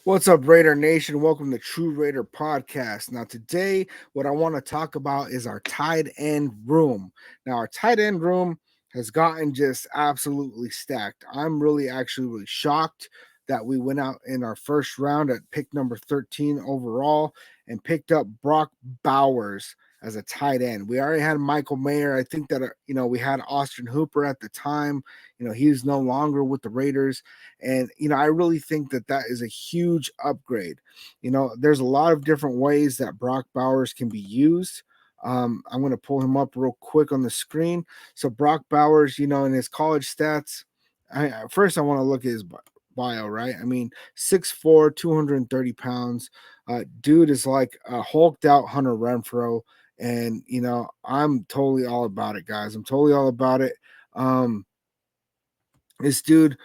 What's up, Raider Nation? Welcome to True Raider Podcast. Now, today, what I want to talk about is our tight end room. Now, our tight end room has gotten just absolutely stacked. I'm really shocked that we went out in our first round at pick number 13 overall and picked up Brock Bowers as a tight end. We already had Michael Mayer. I think that, we had Austin Hooper at the time. He's no longer with the Raiders. And, I really think that that is a huge upgrade. There's a lot of different ways that Brock Bowers can be used. I'm going to pull him up real quick on the screen. So, Brock Bowers, in his college stats, first I want to look at his bio, right? I mean, 6'4, 230 pounds. Dude is like a hulked out Hunter Renfro. And, I'm totally all about it, guys. I'm totally all about it. This dude,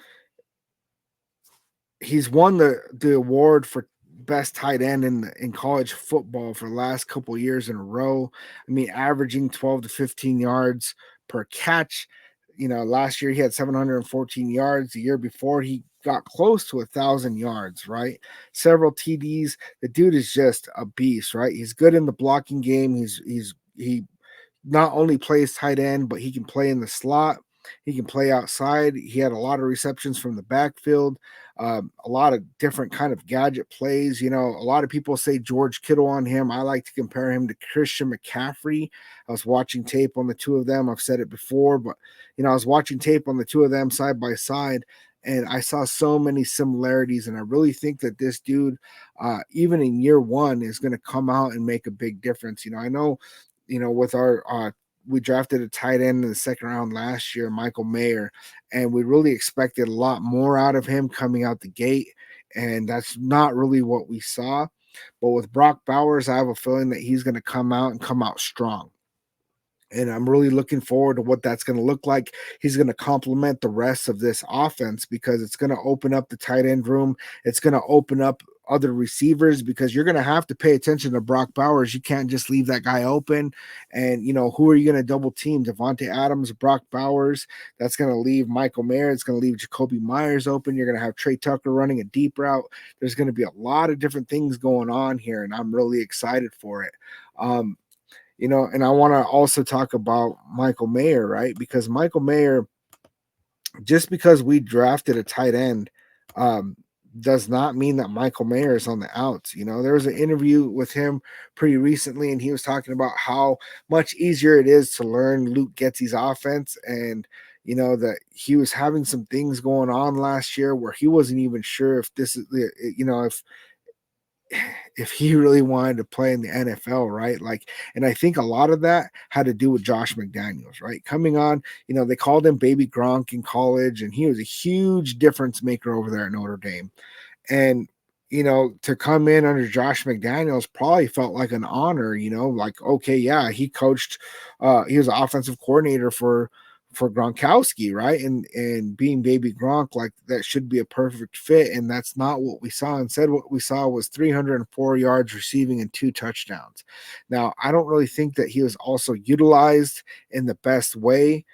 he's won the award for best tight end in college football for the last couple years in a row. I mean, averaging 12 to 15 yards per catch. Last year he had 714 yards. The year before he got close to 1,000 yards, right? Several TDs. The dude is just a beast, right? He's good in the blocking game. He not only plays tight end, but he can play in the slot. He can play outside. He had a lot of receptions from the backfield, a lot of different kind of gadget plays. A lot of people say George Kittle on him. I like to compare him to Christian McCaffrey. I was watching tape on the two of them. I've said it before, but I was watching tape on the two of them side by side, and I saw so many similarities. And I really think that this dude, even in year one, is going to come out and make a big difference. I know, with our we drafted a tight end in the second round last year, Michael Mayer, and we really expected a lot more out of him coming out the gate, and that's not really what we saw. But with Brock Bowers, I have a feeling that he's going to come out and come out strong. And I'm really looking forward to what that's going to look like. He's going to complement the rest of this offense because it's going to open up the tight end room. It's going to open up other receivers because you're going to have to pay attention to Brock Bowers. You can't just leave that guy open. And, who are you going to double team? Devontae Adams, Brock Bowers. That's going to leave Michael Mayer. It's going to leave Jacoby Myers open. You're going to have Trey Tucker running a deep route. There's going to be a lot of different things going on here, and I'm really excited for it. And I want to also talk about Michael Mayer, right? Because Michael Mayer, just because we drafted a tight end, does not mean that Michael Mayer is on the outs. There was an interview with him pretty recently, and he was talking about how much easier it is to learn Luke Getzey's offense. And, that he was having some things going on last year where he wasn't even sure if this is, if he really wanted to play in the NFL, right? Like, and I think a lot of that had to do with Josh McDaniels, right? Coming on, they called him Baby Gronk in college, and he was a huge difference maker over there at Notre Dame. And, to come in under Josh McDaniels probably felt like an honor, like, okay, yeah, he coached, he was an offensive coordinator for Gronkowski, right? And being Baby Gronk, like that should be a perfect fit, and that's not what we saw. Instead, what we saw was 304 yards receiving and 2 touchdowns. Now, I don't really think that he was also utilized in the best way.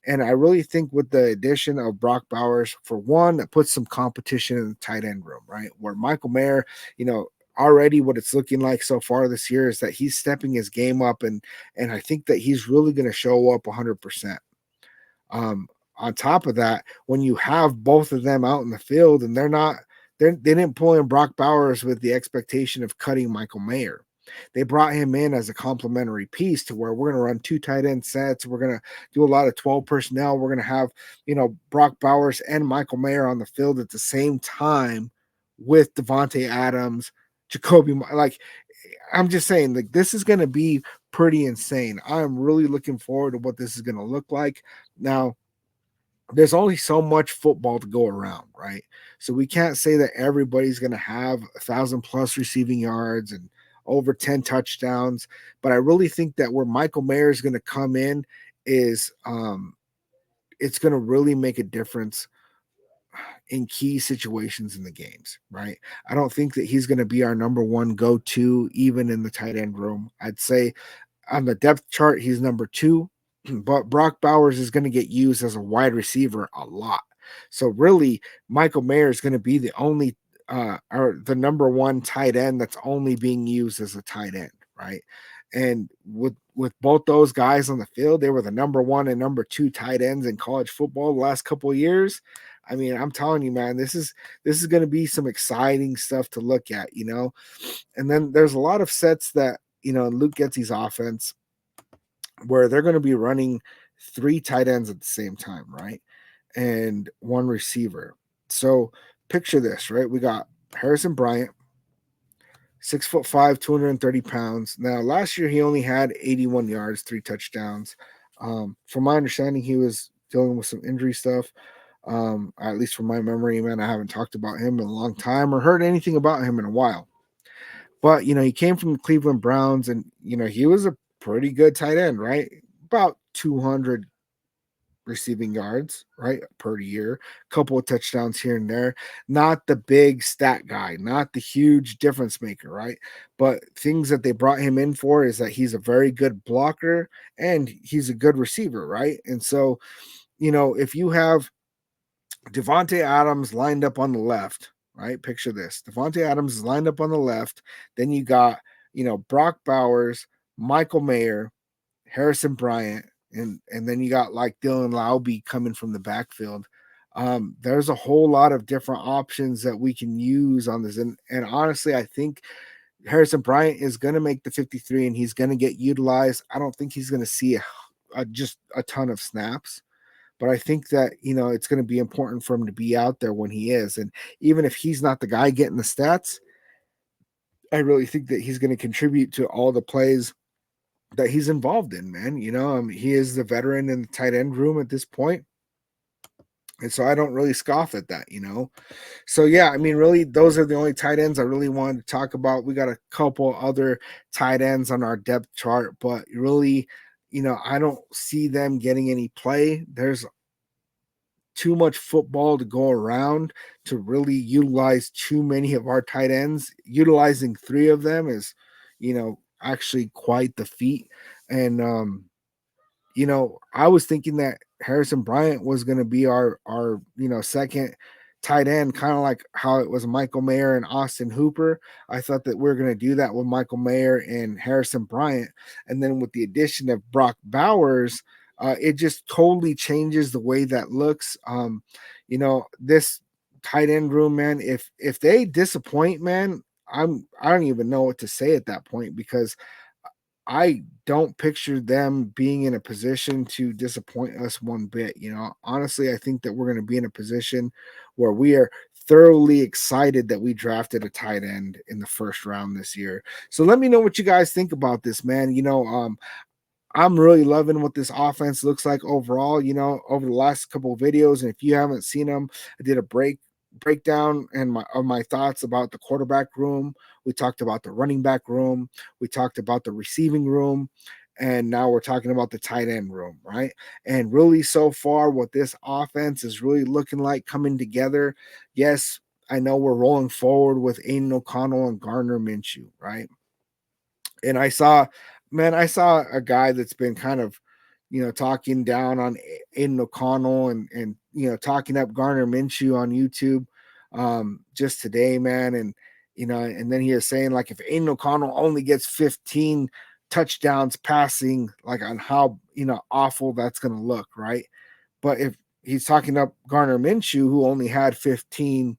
And I really think with the addition of Brock Bowers, for one, that puts some competition in the tight end room, right? Where Michael Mayer, already what it's looking like so far this year is that he's stepping his game up, and I think that he's really going to show up 100%. On top of that, when you have both of them out in the field and they didn't pull in Brock Bowers with the expectation of cutting Michael Mayer. They brought him in as a complementary piece to where we're going to run 2 tight end sets. We're going to do a lot of 12 personnel. We're going to have, Brock Bowers and Michael Mayer on the field at the same time with Devontae Adams, Jacoby. Like, I'm just saying, like, this is going to be pretty insane. I'm really looking forward to what this is going to look like. Now, there's only so much football to go around, right? So we can't say that everybody's going to have 1,000+ receiving yards and over 10 touchdowns. But I really think that where Michael Mayer is going to come in is it's going to really make a difference in key situations in the games, right? I don't think that he's going to be our number one go to, even in the tight end room. I'd say on the depth chart, he's number 2, but Brock Bowers is going to get used as a wide receiver a lot. So really, Michael Mayer is going to be the only are the number one tight end that's only being used as a tight end, right? And with both those guys on the field, they were the number one and number two tight ends in college football the last couple of years. I mean, I'm telling you, man, this is going to be some exciting stuff to look at, you know. And then there's a lot of sets that in Luke Getsy's offense where they're going to be running three tight ends at the same time, right? And one receiver. So picture this, right? We got Harrison Bryant, 6'5", 230 pounds. Now, last year he only had 81 yards, 3 touchdowns. From my understanding, he was dealing with some injury stuff. At least from my memory, man, I haven't talked about him in a long time or heard anything about him in a while. But he came from the Cleveland Browns, and he was a pretty good tight end, right? About 200 receiving yards, right, per year, couple of touchdowns here and there. Not the big stat guy, not the huge difference maker, right? But things that they brought him in for is that he's a very good blocker and he's a good receiver, right? And so, if you have Devontae Adams lined up on the left, right? Picture this. Devontae Adams is lined up on the left. Then you got, Brock Bowers, Michael Mayer, Harrison Bryant, and then you got like Dylan Laube coming from the backfield. There's a whole lot of different options that we can use on this. And honestly, I think Harrison Bryant is going to make the 53 and he's going to get utilized. I don't think he's going to see just a ton of snaps. But I think that, it's going to be important for him to be out there when he is. And even if he's not the guy getting the stats, I really think that he's going to contribute to all the plays that he's involved in, man. He is the veteran in the tight end room at this point. And so I don't really scoff at that. So, yeah, I mean, really, those are the only tight ends I really wanted to talk about. We got a couple other tight ends on our depth chart, but really, I don't see them getting any play. There's too much football to go around to really utilize too many of our tight ends. Utilizing three of them is, actually quite the feat. And I was thinking that Harrison Bryant was going to be our second tight end, kind of like how it was Michael Mayer and Austin Hooper. I thought that we are going to do that with Michael Mayer and Harrison Bryant, and then with the addition of Brock Bowers, it just totally changes the way that looks. This tight end room, man. If they disappoint, man, I don't even know what to say at that point because I don't picture them being in a position to disappoint us one bit. Honestly, I think that we're going to be in a position where we are thoroughly excited that we drafted a tight end in the first round this year. So let me know what you guys think about this, man. I'm really loving what this offense looks like overall, over the last couple of videos. And if you haven't seen them, I did a breakdown and of my thoughts about the quarterback room. We talked about the running back room. We talked about the receiving room. And now we're talking about the tight end room, right? And really, so far, what this offense is really looking like coming together. Yes, I know we're rolling forward with Aiden O'Connell and Gardner Minshew, right? And I saw a guy that's been kind of, talking down on Aiden O'Connell and talking up Gardner Minshew on YouTube just today, man. And then he was saying like if Aiden O'Connell only gets 15 touchdowns passing, like on how awful that's gonna look, right? But if he's talking up Gardner Minshew, who only had 15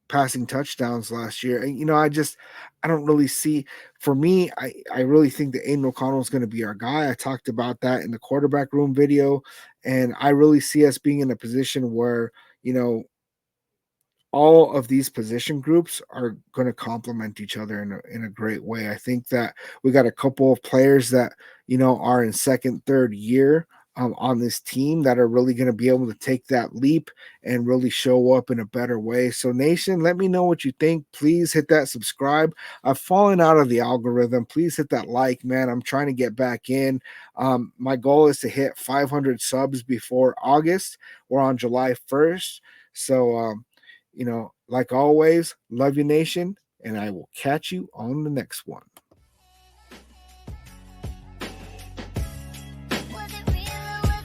passing touchdowns last year. And I don't really see. For me, I really think that Aiden O'Connell is going to be our guy. I talked about that in the quarterback room video, and I really see us being in a position where all of these position groups are going to complement each other in a great way. I think that we got a couple of players that are in second, third year on this team that are really going to be able to take that leap and really show up in a better way. So, Nation, let me know what you think. Please hit that subscribe. I've fallen out of the algorithm. Please hit that like, man. I'm trying to get back in. My goal is to hit 500 subs before August. We're on July 1st. So, like always, love you, Nation, and I will catch you on the next one.